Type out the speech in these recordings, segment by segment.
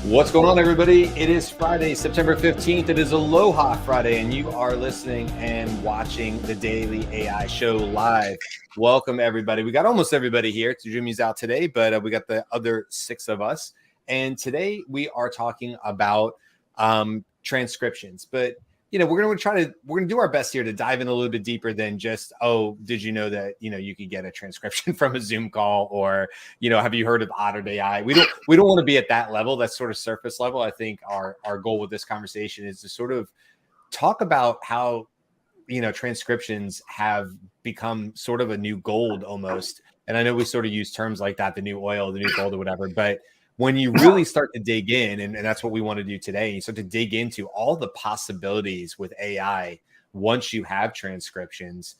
What's going on, everybody? It is Friday, September 15th. It is Aloha Friday, and you are listening and watching the Daily AI Show live. Welcome, everybody. We got almost everybody here. Jimmy's out today, but we got the other 6 of us. And today we are talking about transcriptions. But we're going to do our best here to dive in a little bit deeper than just, oh, did you know that, you could get a transcription from a Zoom call, or, have you heard of Otter AI? We don't want to be at that level. That's sort of surface level. I think our goal with this conversation is to sort of talk about how, transcriptions have become sort of a new gold almost. And I know we sort of use terms like that, the new oil, the new gold, or whatever, but when you really start to dig in, and that's what we want to do today, you start to dig into all the possibilities with AI once you have transcriptions,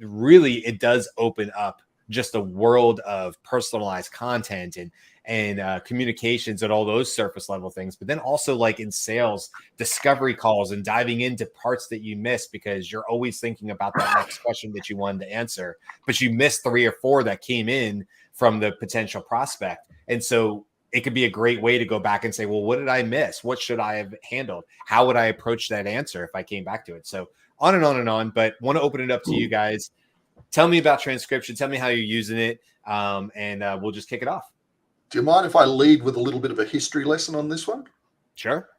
really it does open up just a world of personalized content and communications and all those surface level things. But then also, like in sales, discovery calls and diving into parts that you missed because you're always thinking about that next question that you wanted to answer, but you missed 3 or 4 that came in from the potential prospect. And so it could be a great way to go back and say, well, what did I miss? What should I have handled? How would I approach that answer if I came back to it? So on and on and on, but want to open it up to you guys. Tell me about transcription. Tell me how you're using it. And we'll just kick it off. Do you mind if I lead with a little bit of a history lesson on this one? Sure.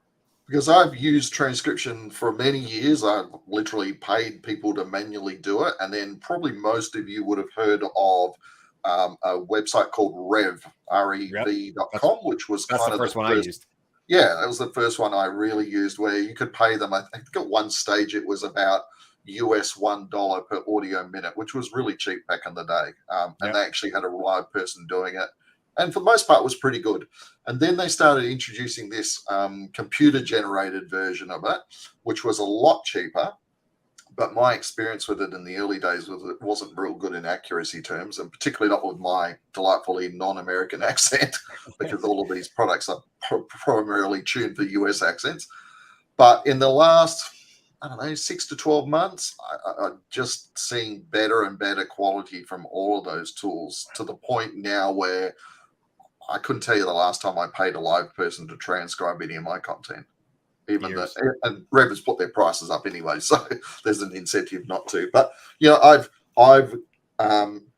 Because I've used transcription for many years. I've literally paid people to manually do it. And then probably most of you would have heard of a website called rev.com, which was kind of the first one I used. Yeah, that was the first one I really used, where you could pay them. I think at one stage it was about US $1 per audio minute, which was really cheap back in the day. And they actually had a live person doing it. And for the most part, it was pretty good. And then they started introducing this computer-generated version of it, which was a lot cheaper. But my experience with it in the early days was it wasn't real good in accuracy terms, and particularly not with my delightfully non-American accent, because all of these products are primarily tuned for US accents. But in the last, 6 to 12 months, I'm just seeing better and better quality from all of those tools, to the point now where I couldn't tell you the last time I paid a live person to transcribe any of my content. Even that, and Rev has put their prices up anyway, so there's an incentive not to. But I've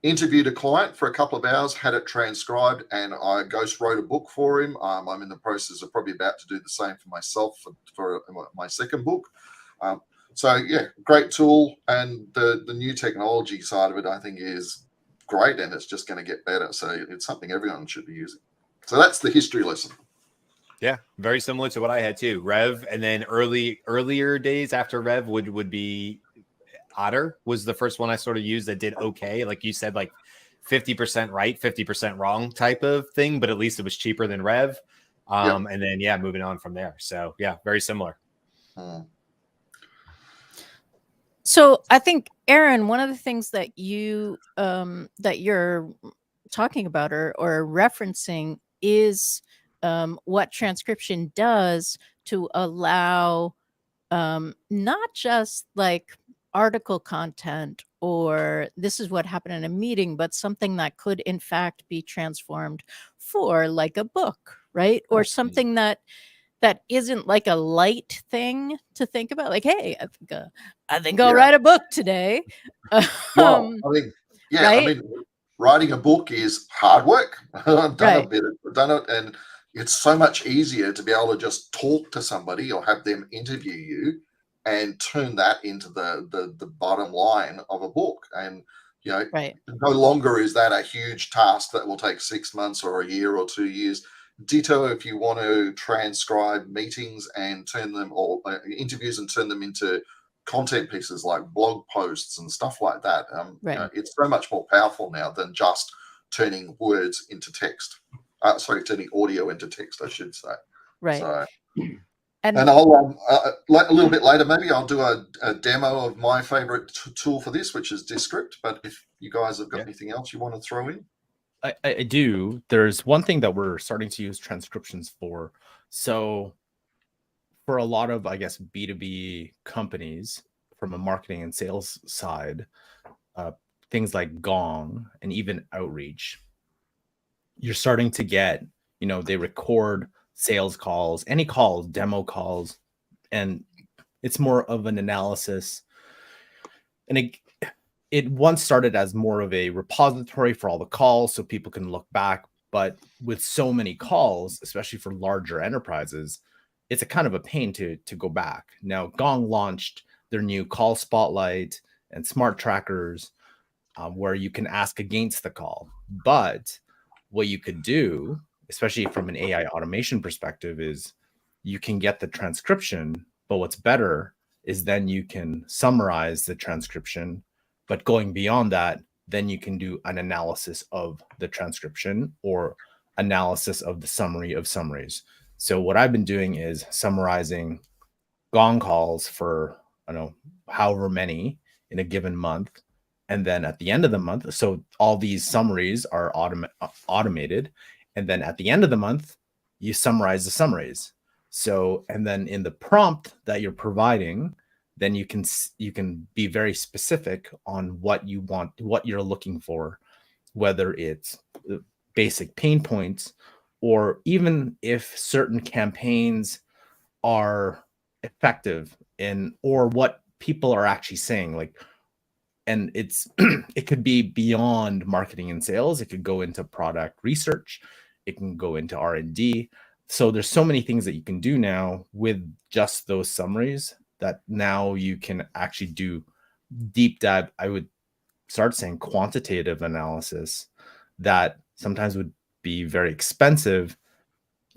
interviewed a client for a couple of hours, had it transcribed, and I ghost wrote a book for him. I'm in the process of probably about to do the same for myself for my second book. So yeah, great tool, and the new technology side of it I think is great, and it's just going to get better. So it's something everyone should be using. So that's the history lesson. Yeah, very similar to what I had too. Rev, and then earlier days after Rev would be Otter was the first one I sort of used that did okay. Like you said, like 50% right, 50% wrong type of thing, but at least it was cheaper than Rev. And then moving on from there. So yeah, very similar. So I think, Aaron, one of the things that you that you're talking about or referencing is what transcription does to allow not just like article content or this is what happened in a meeting, but something that could in fact be transformed for like a book, right? Or something that isn't like a light thing to think about. Like, hey, I think I'll write a book today. Well, writing a book is hard work. I've done it, and it's so much easier to be able to just talk to somebody or have them interview you and turn that into the bottom line of a book. And no longer is that a huge task that will take 6 months or a year or 2 years. Ditto if you want to transcribe meetings and turn them, or interviews, and turn them into content pieces like blog posts and stuff like that. It's so much more powerful now than just turning words into text. Turning audio into text, I should say. Right. So, and I'll a little bit later, maybe I'll do a demo of my favorite tool for this, which is Descript. But if you guys have got anything else you want to throw in. I do. There's one thing that we're starting to use transcriptions for. So for a lot of, I guess, B2B companies from a marketing and sales side, things like Gong and even Outreach, you're starting to get, they record sales calls, any calls, demo calls, and it's more of an analysis. And it once started as more of a repository for all the calls so people can look back. But with so many calls, especially for larger enterprises, it's a kind of a pain to go back. Now, Gong launched their new call spotlight and smart trackers where you can ask against the call. But what you could do, especially from an AI automation perspective, is you can get the transcription, but what's better is then you can summarize the transcription. But going beyond that, then you can do an analysis of the transcription or analysis of the summary of summaries. So what I've been doing is summarizing Gong calls for, I don't know, however many in a given month. And then at the end of the month, so all these summaries are automated. And then at the end of the month, you summarize the summaries. So, and then in the prompt that you're providing, then you can be very specific on what you want, what you're looking for, whether it's basic pain points, or even if certain campaigns are effective in, or what people are actually saying, like, and it's it could be beyond marketing and sales. It could go into product research. It can go into R&D. So there's so many things that you can do now with just those summaries that now you can actually do deep dive. I would start saying quantitative analysis that sometimes would be very expensive,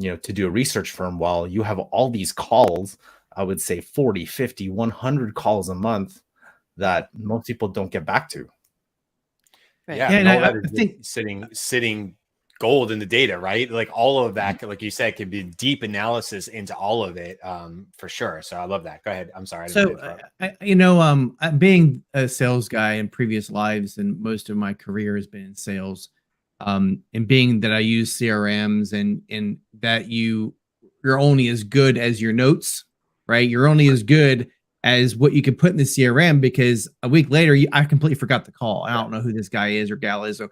to do a research firm, while you have all these calls, I would say 40, 50, 100 calls a month that most people don't get back to. Right. Yeah, and all that is sitting gold in the data, right? Like all of that, like you said, can be deep analysis into all of it, for sure. So I love that. Go ahead. I'm sorry. Being a sales guy in previous lives, and most of my career has been in sales, and being that I use CRMs and that you're only as good as your notes, right? You're only as good as what you can put in the CRM, because a week later, I completely forgot the call. I don't know who this guy is or gal is.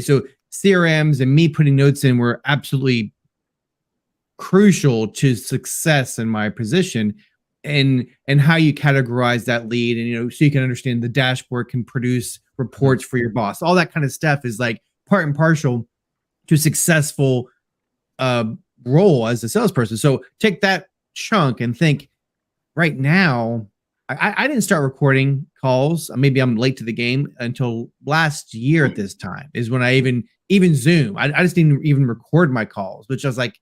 So CRMs and me putting notes in were absolutely crucial to success in my position, and how you categorize that lead, and so you can understand the dashboard can produce reports for your boss. All that kind of stuff is like part and parcel to successful role as a salesperson. So take that chunk and think, right now, I didn't start recording calls. Maybe I'm late to the game until last year at this time is when I even Zoom. I just didn't even record my calls, which I was like,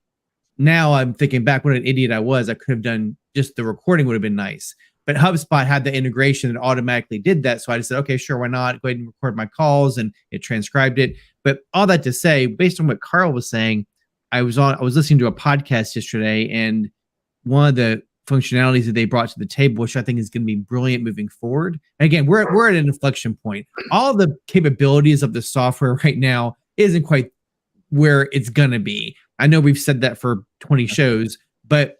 now I'm thinking back, what an idiot I was. I could have done just the recording, would have been nice. But HubSpot had the integration that automatically did that. So I just said, okay, sure, why not? Go ahead and record my calls, and it transcribed it. But all that to say, based on what Carl was saying, I was listening to a podcast yesterday, and one of the functionalities that they brought to the table, which I think is going to be brilliant moving forward. And again, we're at an inflection point. All the capabilities of the software right now isn't quite where it's going to be. I know we've said that for 20 shows, but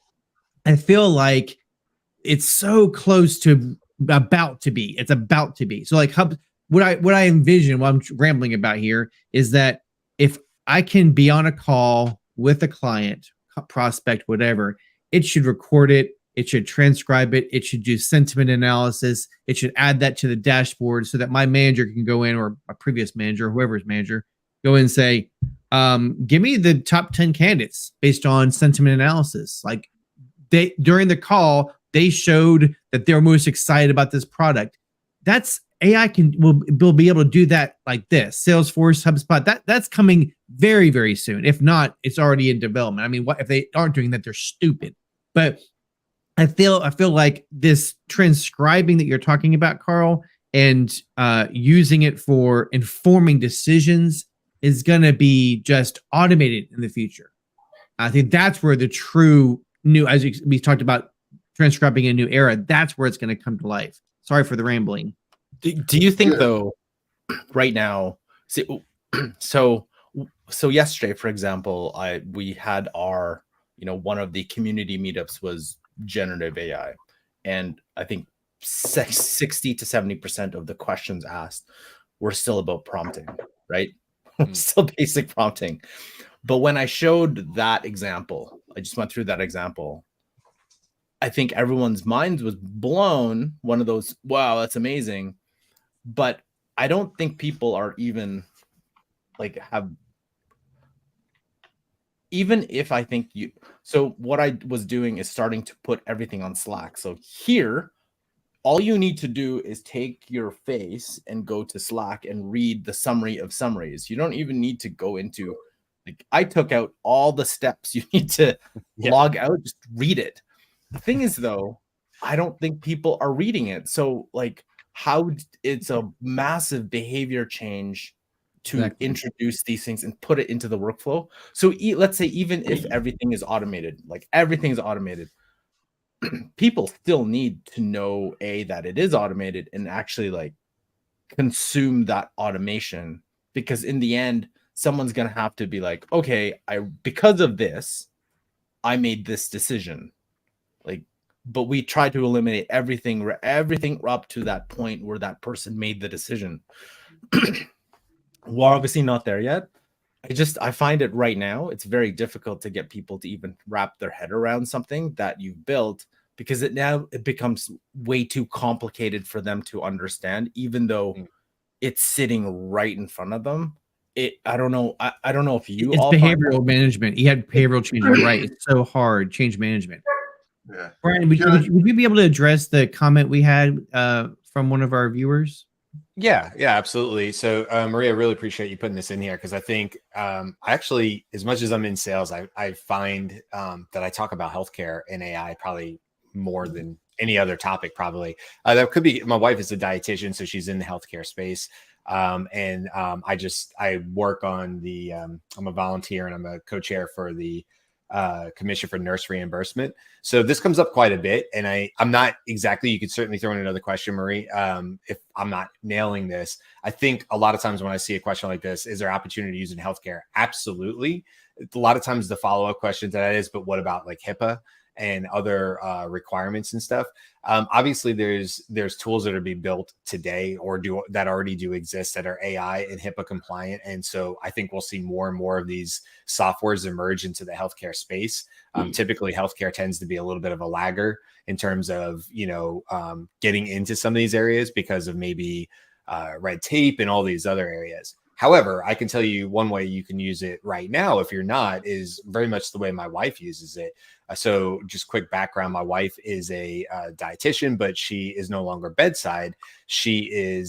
I feel like it's so close to about to be. It's about to be. So like what I envision, what I'm rambling about here, is that if I can be on a call with a client, prospect, whatever, it should record it. It should transcribe it. It should do sentiment analysis. It should add that to the dashboard so that my manager can go in, or my previous manager, whoever's manager, go in and say, give me the top 10 candidates based on sentiment analysis. Like during the call, they showed that they're most excited about this product. That's AI will be able to do that like this. Salesforce, HubSpot, that's coming very, very soon. If not, it's already in development. I mean, what if they aren't doing that? They're stupid. But I feel like this transcribing that you're talking about, Carl, and using it for informing decisions is going to be just automated in the future. I think that's where the true new, as we talked about, transcribing a new era, that's where it's going to come to life. Sorry for the rambling. Do you think though, right now, so yesterday, for example, we had our, one of the community meetups was generative AI, and I think 60 to 70% of the questions asked were still about prompting, right? Still basic prompting. But when I showed that example I just went through that example. I think everyone's minds was blown. One of those, wow, that's amazing. But I don't think people are even like even if I think you, so what I was doing is starting to put everything on Slack. So here, all you need to do is take your face and go to Slack and read the summary of summaries. You don't even need to go into, like, I took out all the steps you need to log out, just read it. The thing is, though, I don't think people are reading it. So, like, how it's a massive behavior change to introduce these things and put it into the workflow. So let's say even if everything is automated, like everything is automated, people still need to know that it is automated and actually like consume that automation, because in the end, someone's going to have to be like, okay, because of this, I made this decision. Like, but we try to eliminate everything up to that point where that person made the decision. We're obviously not there yet. I find it right now, it's very difficult to get people to even wrap their head around something that you've built, because it becomes way too complicated for them to understand, even though it's sitting right in front of them. I don't know. I don't know if you it's all behavioral management. You had behavioral changes, right? It's so hard, change management. Yeah. Brian, would you be able to address the comment we had from one of our viewers? Yeah, absolutely. So, Maria, I really appreciate you putting this in here, because I think I actually, as much as I'm in sales, I find that I talk about healthcare and AI probably more than any other topic. Probably that could be. My wife is a dietitian, so she's in the healthcare space, and I work on the. I'm a volunteer and I'm a co-chair for the Commission for Nurse Reimbursement. So this comes up quite a bit, and I'm not exactly, you could certainly throw in another question, Marie, if I'm not nailing this. I think a lot of times when I see a question like this, is there opportunity to use in healthcare? Absolutely. A lot of times the follow-up question to that is, but what about like HIPAA and other requirements and stuff? Obviously there's tools that are being built today that already do exist that are AI and HIPAA compliant. And so I think we'll see more and more of these softwares emerge into the healthcare space. Typically healthcare tends to be a little bit of a lagger in terms of, getting into some of these areas because of maybe red tape and all these other areas. However, I can tell you one way you can use it right now, if you're not, is very much the way my wife uses it. So just quick background, my wife is a dietitian, but she is no longer bedside. She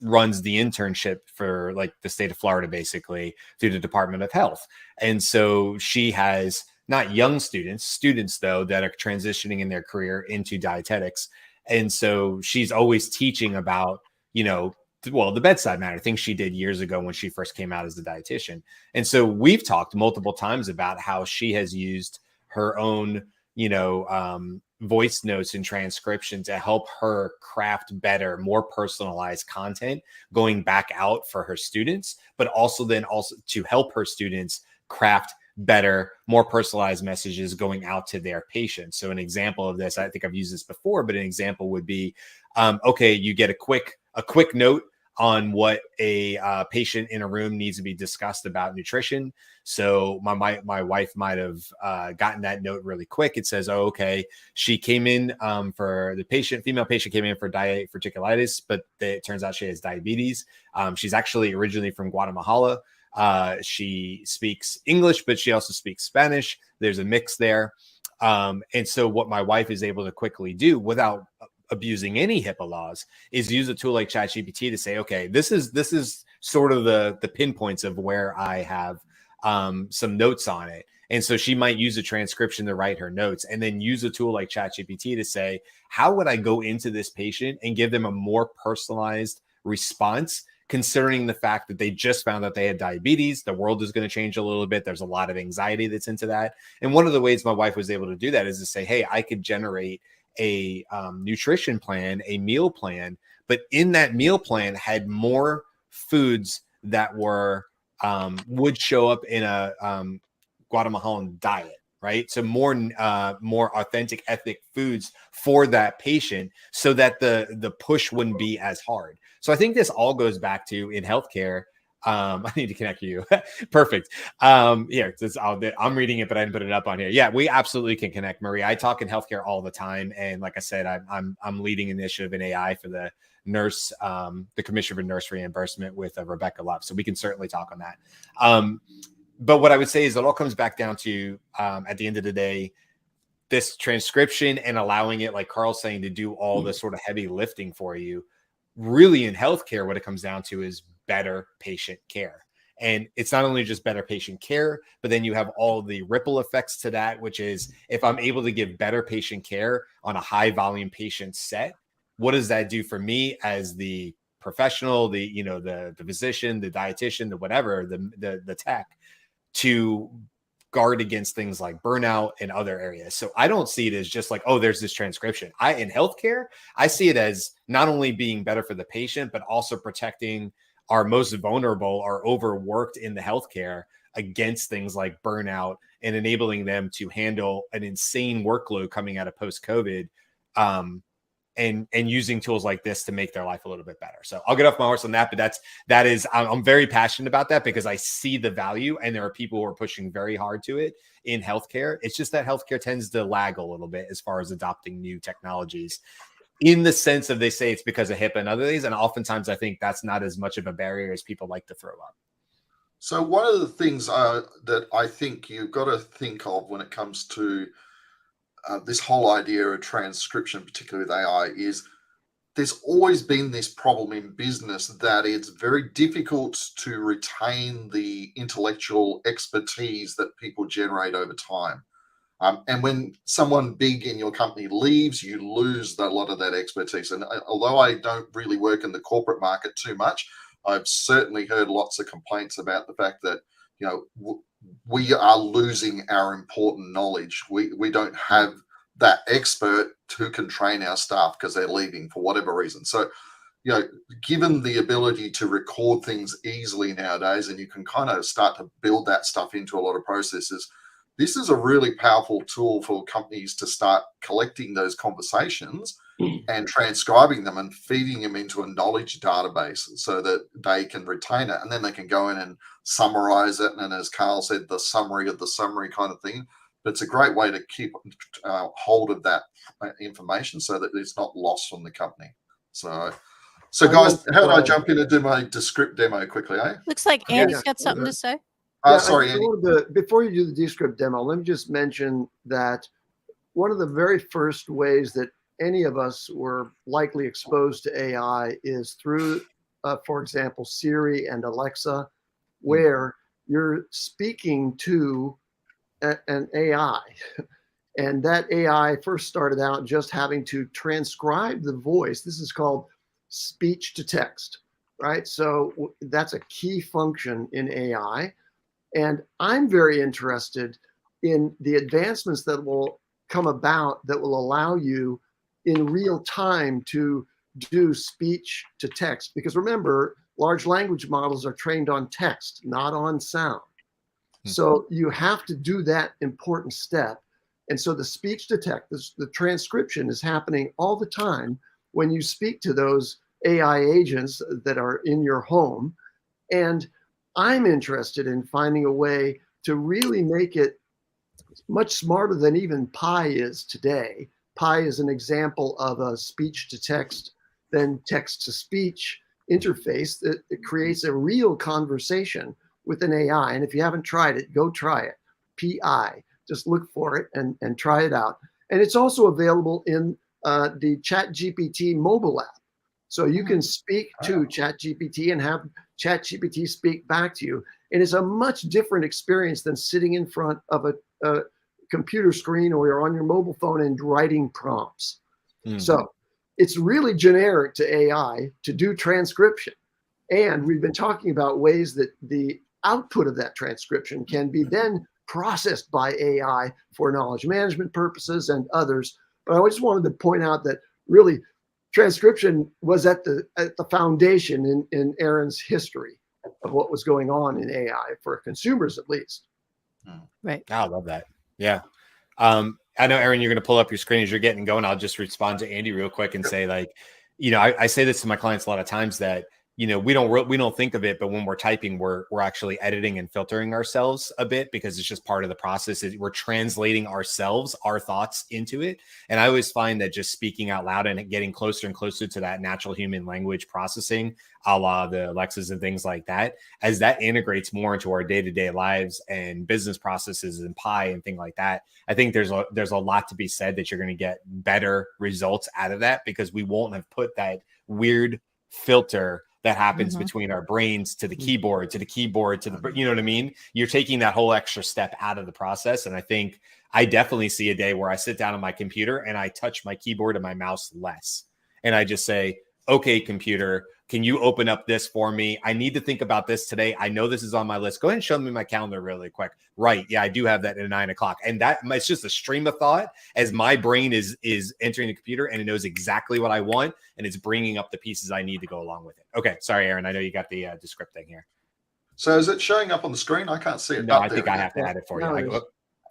runs the internship for like the state of Florida, basically through the Department of Health. And so she has not young students though, that are transitioning in their career into dietetics. And so she's always teaching about, the bedside manner, things she did years ago when she first came out as a dietitian. And so we've talked multiple times about how she has used her own, voice notes and transcription to help her craft better, more personalized content going back out for her students, but also to help her students craft better, more personalized messages going out to their patients. So an example of this, I think I've used this before, but an example would be, okay, you get a quick note on what a patient in a room needs to be discussed about nutrition. So my wife might have gotten that note really quick. It says, oh, okay, she came in for female patient came in for diverticulitis, but it turns out she has diabetes. She's actually originally from Guatemala. She speaks English, but she also speaks Spanish. There's a mix there. And so what my wife is able to quickly do without abusing any HIPAA laws is use a tool like ChatGPT to say, okay, this is sort of the pinpoints of where I have some notes on it. And so she might use a transcription to write her notes, and then use a tool like ChatGPT to say, how would I go into this patient and give them a more personalized response, considering the fact that they just found out they had diabetes. The world is going to change a little bit. There's a lot of anxiety that's into that. And one of the ways my wife was able to do that is to say, hey, I could generate a nutrition plan, a meal plan, but in that meal plan had more foods that were would show up in a Guatemalan diet, right? So more authentic ethnic foods for that patient, so that the push wouldn't be as hard. So I think this all goes back to, in healthcare, I need to connect you. Perfect. Here, I'm reading it, but I didn't put it up on here. Yeah, we absolutely can connect, Marie. I talk in healthcare all the time, and like I said, I'm leading an initiative in AI for the nurse, the Commission for Nurse Reimbursement with Rebecca Love, so we can certainly talk on that. But what I would say is it all comes back down to at the end of the day, this transcription and allowing it, like Carl's saying, to do all the sort of heavy lifting for you. Really, in healthcare, what it comes down to is better patient care. And it's not only just better patient care, but then you have all the ripple effects to that, which is if I'm able to give better patient care on a high volume patient set, what does that do for me as the professional, the physician, the dietitian, the whatever, the tech, to guard against things like burnout and other areas. So I don't see it as just like, oh, there's this transcription. In healthcare, I see it as not only being better for the patient, but also protecting our most vulnerable or overworked in the healthcare against things like burnout and enabling them to handle an insane workload coming out of post-COVID. And using tools like this to make their life a little bit better. So I'll get off my horse on that, but I'm very passionate about that because I see the value, and there are people who are pushing very hard to it in healthcare. It's just that healthcare tends to lag a little bit as far as adopting new technologies, in the sense of they say it's because of HIPAA and other things. And oftentimes I think that's not as much of a barrier as people like to throw up. So one of the things that I think you've got to think of when it comes to this whole idea of transcription, particularly with AI, is there's always been this problem in business that it's very difficult to retain the intellectual expertise that people generate over time. And when someone big in your company leaves, you lose a lot of that expertise. And although I don't really work in the corporate market too much, I've certainly heard lots of complaints about the fact that, we are losing our important knowledge. We don't have that expert who can train our staff because they're leaving for whatever reason. So, given the ability to record things easily nowadays, and you can kind of start to build that stuff into a lot of processes, this is a really powerful tool for companies to start collecting those conversations and transcribing them and feeding them into a knowledge database so that they can retain it. And then they can go in and summarize it. And as Carl said, the summary of the summary kind of thing. But it's a great way to keep hold of that information so that it's not lost from the company. So guys, how do I jump in and do my Descript demo quickly, eh? Looks like Andy's got something to say. Sorry, Andy. Before you do the Descript demo, let me just mention that one of the very first ways that any of us were likely exposed to AI is through, for example, Siri and Alexa, where you're speaking to an AI. And that AI first started out just having to transcribe the voice. This is called speech to text, right? So that's a key function in AI. And I'm very interested in the advancements that will come about that will allow you in real time to do speech to text. Because remember, large language models are trained on text, not on sound. So you have to do that important step. And so the speech to text, the transcription is happening all the time when you speak to those AI agents that are in your home. And I'm interested in finding a way to really make it much smarter than even Pi is today. Pi is an example of a speech to text, then text to speech interface that creates a real conversation with an AI. And if you haven't tried it, go try it. PI, just look for it and try it out. And it's also available in the ChatGPT mobile app. So you can speak to ChatGPT and have ChatGPT speak back to you. And it's a much different experience than sitting in front of a computer screen or you're on your mobile phone and writing prompts. So it's really generic to AI to do transcription. And we've been talking about ways that the output of that transcription can be then processed by AI for knowledge management purposes and others. But I just wanted to point out that really transcription was at the foundation in Aaron's history of what was going on in AI for consumers, at least. Right. I love that. Yeah. I know, Aaron, you're going to pull up your screen as you're getting going. I'll just respond to Andy real quick and say, like, I say this to my clients a lot of times that, you know, we don't think of it, but when we're typing, we're actually editing and filtering ourselves a bit, because it's just part of the process. We're translating ourselves, our thoughts into it. And I always find that just speaking out loud and getting closer and closer to that natural human language processing, a la the Alexas and things like that, as that integrates more into our day-to-day lives and business processes and Pi and things like that, I think there's a lot to be said that you're going to get better results out of that, because we won't have put that weird filter that happens between our brains to the keyboard, to the, you know what I mean? You're taking that whole extra step out of the process. And I think I definitely see a day where I sit down on my computer and I touch my keyboard and my mouse less. And I just say, okay, computer, can you open up this for me? I need to think about this today. I know this is on my list. Go ahead and show me my calendar really quick. Right. Yeah, I do have that at 9 o'clock. And that it's just a stream of thought as my brain is entering the computer, and it knows exactly what I want, and it's bringing up the pieces I need to go along with it. Okay. Sorry, Aaron. I know you got the script thing here. So is it showing up on the screen? I can't see it. No, I think I have to add it for you.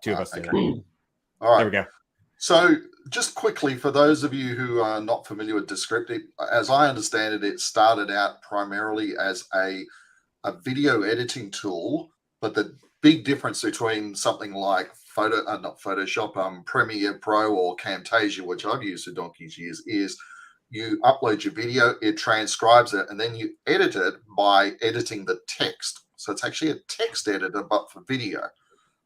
Two of us did it. All right. There we go. So just quickly, for those of you who are not familiar with Descript, as I understand it, it started out primarily as a video editing tool, but the big difference between something like Premiere Pro or Camtasia, which I've used for donkey's years, is you upload your video, it transcribes it, and then you edit it by editing the text. So it's actually a text editor, but for video.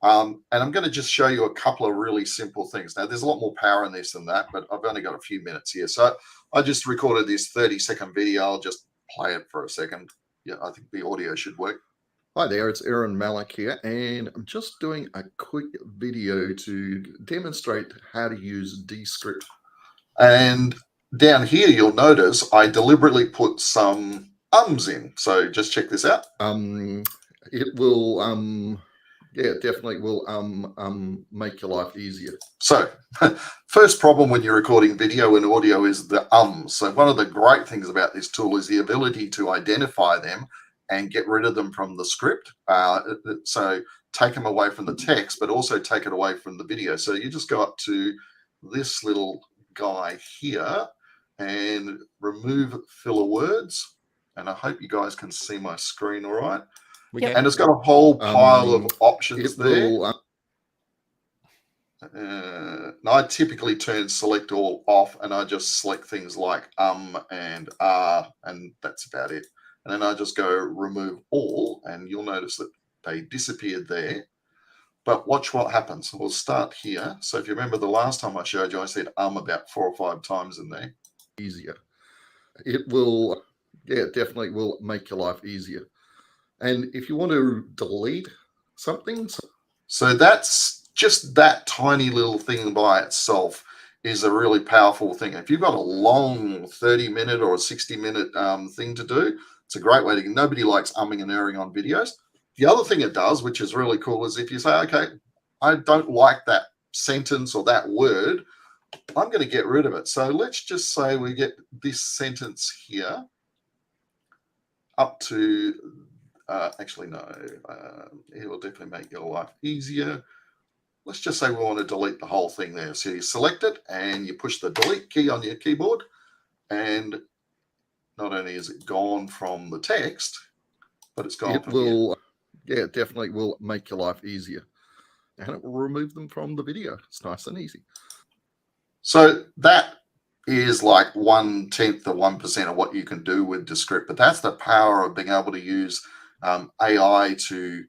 And I'm going to just show you a couple of really simple things. Now, there's a lot more power in this than that, but I've only got a few minutes here. So I just recorded this 30-second video. I'll just play it for a second. Yeah, I think the audio should work. Hi there, it's Aaron Malik here, and I'm just doing a quick video to demonstrate how to use Descript. And down here, you'll notice I deliberately put some ums in. So just check this out. It will... yeah, it definitely will make your life easier. So first problem when you're recording video and audio is the ums. So one of the great things about this tool is the ability to identify them and get rid of them from the script. So take them away from the text, but also take it away from the video. So you just go up to this little guy here and remove filler words. And I hope you guys can see my screen all right. And it's got a whole pile of options there. I typically turn select all off, and I just select things like and and that's about it. And then I just go remove all, and you'll notice that they disappeared there. But watch what happens. We'll start here. So if you remember the last time I showed you, I said about 4 or 5 times in there. Easier. It will, yeah, definitely will make your life easier. And if you want to delete something. So that's just that tiny little thing by itself is a really powerful thing. If you've got a long 30-minute or a 60-minute thing to do, it's a great way to, nobody likes umming and erring on videos. The other thing it does, which is really cool, is if you say, okay, I don't like that sentence or that word, I'm going to get rid of it. So let's just say we get this sentence here up to... actually, no, it will definitely make your life easier. Let's just say we want to delete the whole thing there. So you select it and you push the delete key on your keyboard, and not only is it gone from the text, but it's gone from here. Yeah, it definitely will make your life easier. And it will remove them from the video. It's nice and easy. So that is like 1/10 of 1% of what you can do with Descript, but that's the power of being able to use AI to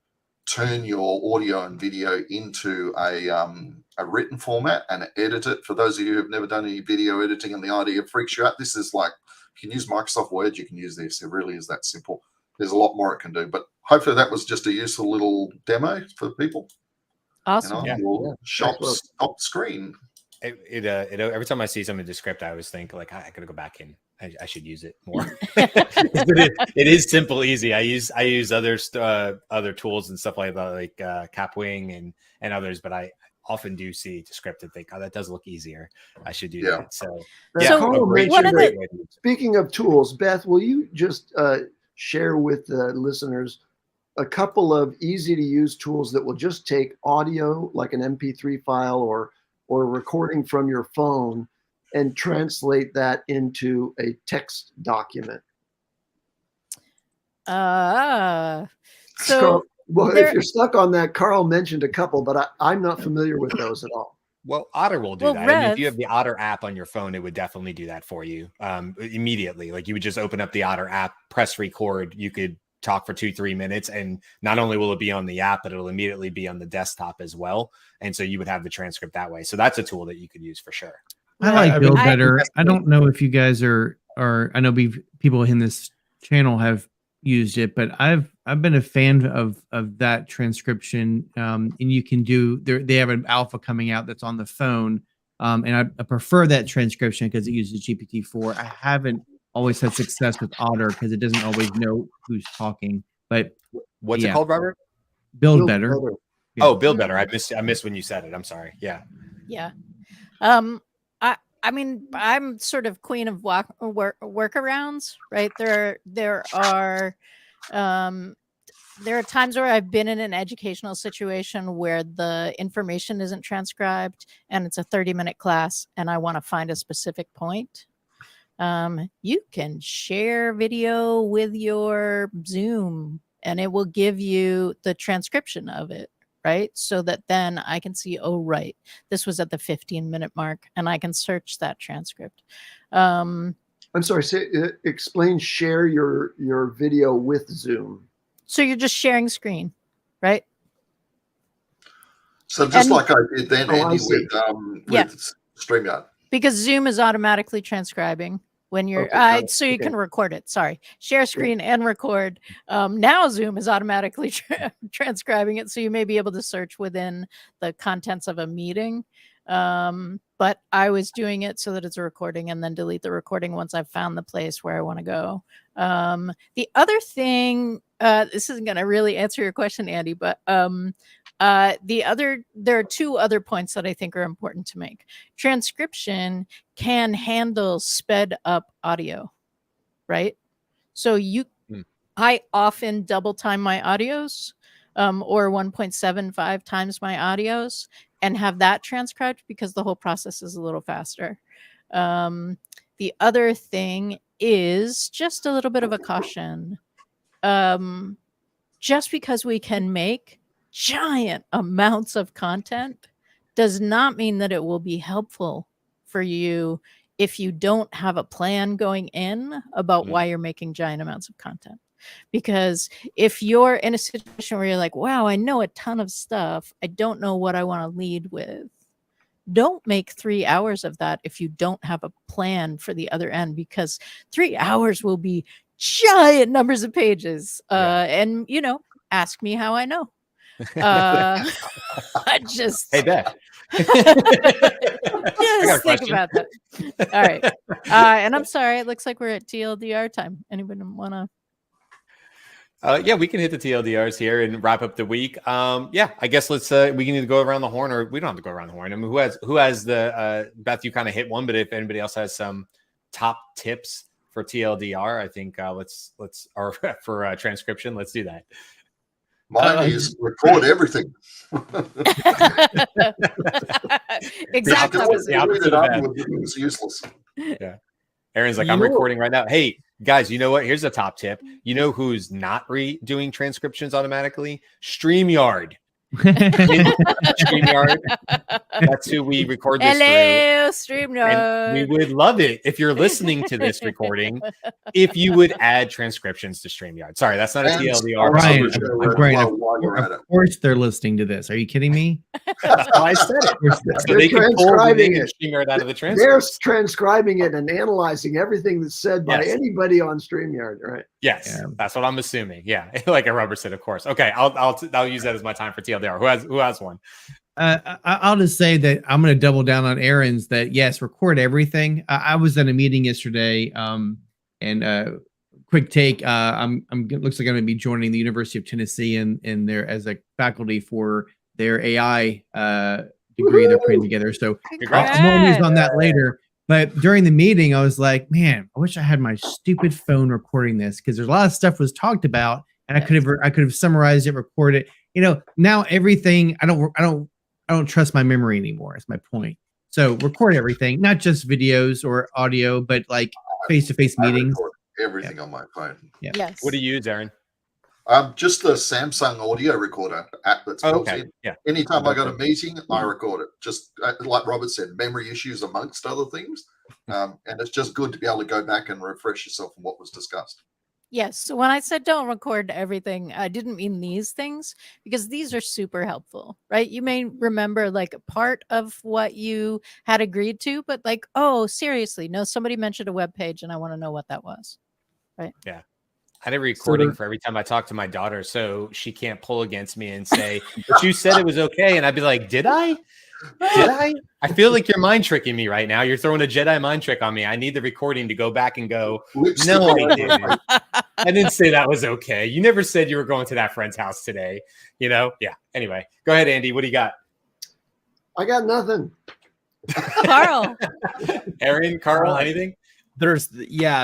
turn your audio and video into a written format and edit it. For those of you who have never done any video editing and the idea freaks you out, this is like, you can use Microsoft Word, you can use this. It really is that simple. There's a lot more it can do, but hopefully that was just a useful little demo for people. Awesome. Stop screen. Every time I see something in Descript, I always think like I gotta go back and I should use it more. it is simple, easy. I use other tools and stuff like that, like Capwing and others, but I often do see Descript and think, oh, that does look easier. I should do that. So speaking of tools, Beth, will you just share with the listeners a couple of easy to use tools that will just take audio, like an MP3 file or recording from your phone, and translate that into a text document? So Carl, well, there- if you're stuck on that, Carl mentioned a couple, but I'm not familiar with those at all. Well, Otter will do Well, that. I mean, if you Rev- have the Otter app on your phone, it would definitely do that for you immediately. Like you would just open up the Otter app, press record. You could talk for 2-3 minutes, and not only will it be on the app, but it'll immediately be on the desktop as well. And so you would have the transcript that way. So that's a tool that you could use for sure. I like Build I- Better. I don't know if you guys are. I know people in this channel have used it, but I've been a fan of that transcription. And you can do. They have an alpha coming out that's on the phone, and I prefer that transcription because it uses GPT-4. I haven't always had success with Otter because it doesn't always know who's talking. But What's it called, Robert? Build Better. Yeah. Oh, Build Better. I missed when you said it. I'm sorry. Yeah. Yeah. I mean, I'm sort of queen of workarounds, right? There are times where I've been in an educational situation where the information isn't transcribed and it's a 30-minute class and I want to find a specific point. You can share video with your Zoom and it will give you the transcription of it, right? So that then I can see, oh, right, this was at the 15-minute mark and I can search that transcript. I'm sorry, explain share your video with Zoom. So you're just sharing screen, right? So just like I did then, I Andy, see. with StreamYard. Because Zoom is automatically transcribing when you're so you can record it. Sorry, share screen and record. Now Zoom is automatically transcribing it, so you may be able to search within the contents of a meeting. But I was doing it so that it's a recording and then delete the recording once I've found the place where I want to go. The other thing, this isn't going to really answer your question, Andy, but there are two other points that I think are important to make. Transcription can handle sped up audio, right? So I often double time my audios, or 1.75 times my audios, and have that transcribed because the whole process is a little faster. The other thing is just a little bit of a caution. Just because we can make giant amounts of content does not mean that it will be helpful for you if you don't have a plan going in about why you're making giant amounts of content. Because if you're in a situation where you're like, wow, I know a ton of stuff, I don't know what I want to lead with, don't make 3 hours of that if you don't have a plan for the other end, because 3 hours will be giant numbers of pages. And, ask me how I know. I just Hey, Beth. just think about that. All right. And I'm sorry, it looks like we're at TLDR time. Anybody want to? Yeah, we can hit the TLDRs here and wrap up the week. Yeah, I guess we can either go around the horn, or we don't have to go around the horn. I mean, who has the Beth? You kind of hit one, but if anybody else has some top tips for TLDR, I think let's or for transcription, let's do that. Mine is record everything. Exact opposite. It was useless. Yeah. Aaron's like, I'm recording right now. Hey, guys, you know what? Here's a top tip. You know who's not doing transcriptions automatically? StreamYard. StreamYard. That's who we record this Hello, through. StreamYard. And we would love it if you're listening to this recording, if you would add transcriptions to StreamYard. Sorry, that's not a TLDR. Brian, Brian, of course they're listening to this. Are you kidding me? That's why I said it. So they can pull the name of StreamYard out of the transcript. They're transcribing it and analyzing everything that's said by anybody on StreamYard, right? Yes, that's what I'm assuming. Yeah, like a rubber set, of course. Okay, I'll use that as my time for TLDR. Who has one? I'll just say that I'm going to double down on Aaron's. That yes, record everything. I was at a meeting yesterday, and quick take. Looks like I'm going to be joining the University of Tennessee in there as a faculty for their AI degree they're putting together. So more news on that later. But during the meeting, I was like, man, I wish I had my stupid phone recording this, because there's a lot of stuff was talked about, and I could have summarized it, recorded it. Now everything, I don't trust my memory anymore. Is my point. So record everything, not just videos or audio, but like face-to-face meetings. everything on my phone. Yes. What do you use, Aaron? Just the Samsung audio recorder app that's built Okay. in. Yeah. Anytime I got a meeting, I record it. Just like Robert said, memory issues amongst other things. And it's just good to be able to go back and refresh yourself on what was discussed. Yes. So when I said don't record everything, I didn't mean these things, because these are super helpful, right? You may remember like a part of what you had agreed to, but like, oh, seriously, no, somebody mentioned a web page and I want to know what that was. Right. Yeah. I had a recording for every time I talk to my daughter, so she can't pull against me and say, but you said it was okay. And I'd be like, did I? Did I? I feel like you're mind tricking me right now. You're throwing a Jedi mind trick on me. I need the recording to go back and go, no, I didn't. I didn't say that was okay. You never said you were going to that friend's house today. You know? Yeah. Anyway, go ahead, Andy. What do you got? I got nothing. Carl. Aaron, Carl, anything?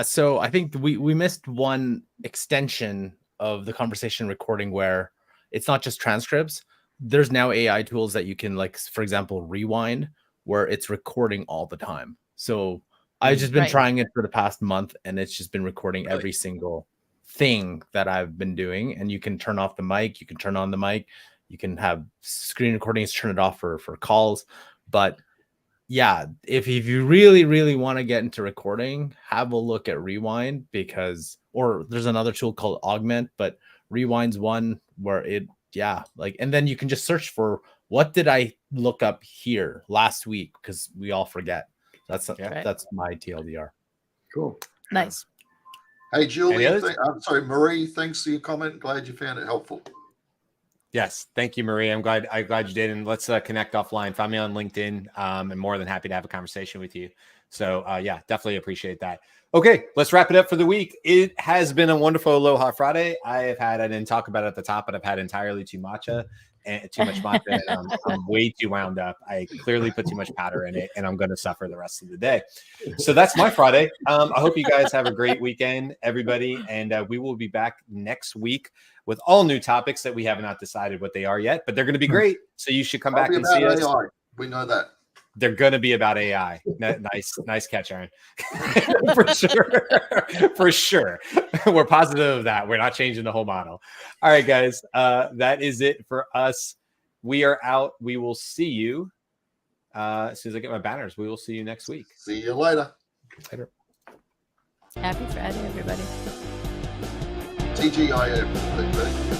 So I think we missed one extension of the conversation recording where it's not just transcripts. There's now AI tools that you can, like, for example, rewind, where it's recording all the time. So I've just been trying it for the past month, and it's just been recording every single thing that I've been doing. And you can turn off the mic, you can turn on the mic, you can have screen recordings, turn it off for calls. But yeah, if you really, really want to get into recording, have a look at Rewind, or there's another tool called Augment, but Rewind's one where and then you can just search for what did I look up here last week, because we all forget. That's my TLDR. Cool. Nice. Hey, Julie, I'm sorry, Marie, thanks for your comment. Glad you found it helpful. Yes, thank you, Marie. I'm glad you did. And let's connect offline. Find me on LinkedIn. I'm more than happy to have a conversation with you. So yeah, definitely appreciate that. Okay, let's wrap it up for the week. It has been a wonderful Aloha Friday. I didn't talk about it at the top, but I've had entirely too much matcha. And I'm way too wound up. I clearly put too much powder in it, and I'm going to suffer the rest of the day. So that's my Friday. I hope you guys have a great weekend, everybody. And we will be back next week with all new topics that we have not decided what they are yet, but they're going to be great. So you should come back and see us. AI. We know that. They're going to be about AI. Nice catch, Aaron. For sure. We're positive of that. We're not changing the whole model. All right, guys. That is it for us. We are out. We will see you as soon as I get my banners. We will see you next week. See you later. Happy Friday, everybody. TGIF.